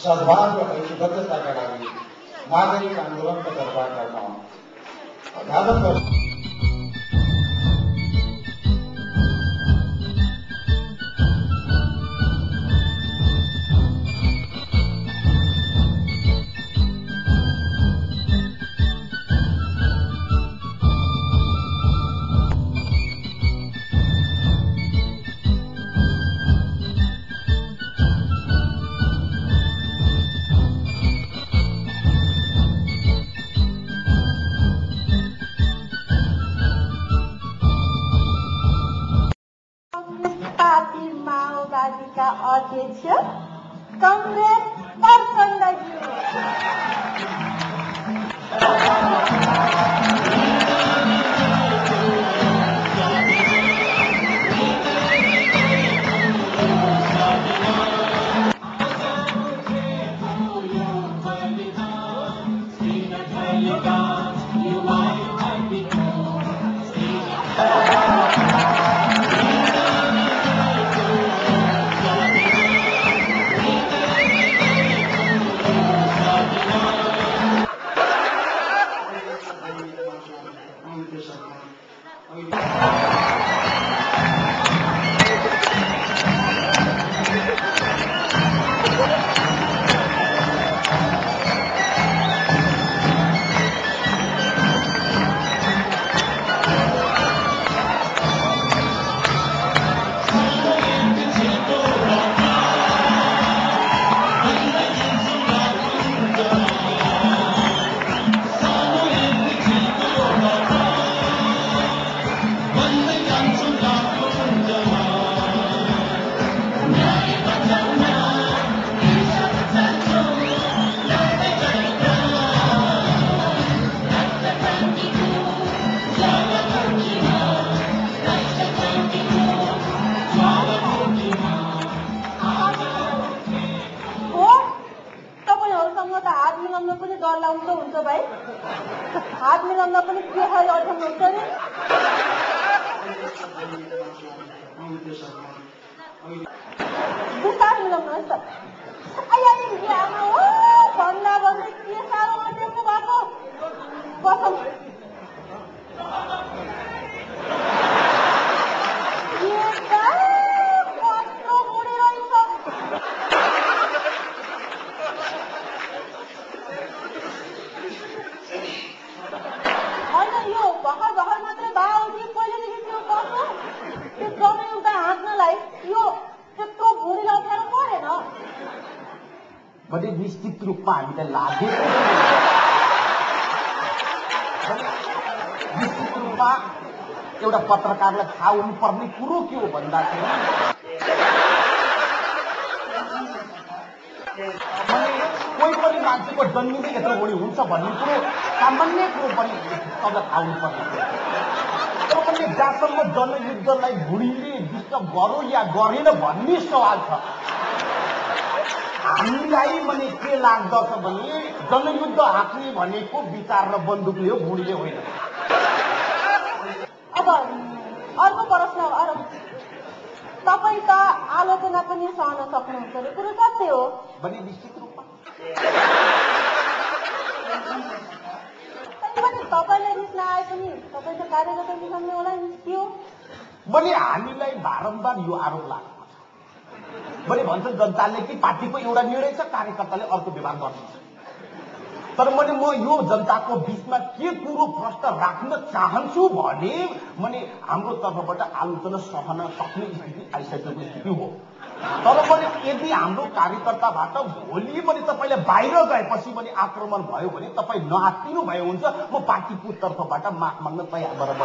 सद्भाव र ऐक्यबद्धताका लागि नागरिक आन्दोलनको तर्फबाट अध्यापन गर्छु। अध्यक्ष कमरेड प्रचण्डज्यू, हात मिलाउन पनि के खै अर्थन हुन्छ नि। बिस्तार मिलाउनुहोस् त। आमा हो भन्दा भन्दै के साह्रो गरिदिएको भएको कसम। कस्तो बुढी रहेछ। भर्खर भर्खर मात्रै बाउजी पहिलेदेखि त्यो गर्नु त्यो जनयुद्ध हाँक्नलाई यो त्यत्रो बुढीलाई अप्ठ्यारो परेन भने निश्चित रूपमा हामीलाई लाग्यो। निश्चित रूपमा एउटा पत्रकारलाई थाहा हुनुपर्ने कुरो के हो भन्दाखेरि कोही पनि मान्छेको जन्मिँदै यत्रो बुढी हुन्छ भन्ने कुरो सामान्य कुरो पनि सबलाई थाहा हुनुपर्ने तर पनि जहाँसम्म जनयुद्धलाई बुढीले डिस्टर्ब गरो या गरेन भन्ने सवाल छ। हामीलाई भने के लाग्दछ भने जनयुद्ध हाँक्ने भनेको विचार र बन्दुकले हो, बुढीले होइन। अब अर्को प्रश्न, तपाईँ त आलोचना पनि सहन सक्नुहुन्छ नि, कुरो सत्य हो भने निश्चित रूपमा तपाईँलाई रिस नआए पनि तपाईँ त कार्यकर्ता रिसाउने होला नि, के हो भने हामीलाई बारम्बार यो आरोप लाग्छ भने भन्छन् जनताले कि पार्टीको एउटा निर्णय छ, कार्यकर्ताले अर्को व्यवहार गर्नुहुन्छ। तर मैले म यो जनताको बीचमा के कुरो प्रश्न राख्न चाहन्छु भने हाम्रो तर्फबाट आलोचना सहन सक्ने स्थिति आइसकेको स्थिति हो। तर पनि यदि हाम्रो कार्यकर्ताबाट भोलि पनि तपाईँले बाहिर गएपछि पनि आक्रमण भयो भने तपाईँ नआत्तिनु भयो हुन्छ, म पार्टीको तर्फबाट माफ माग्न तयार गरेर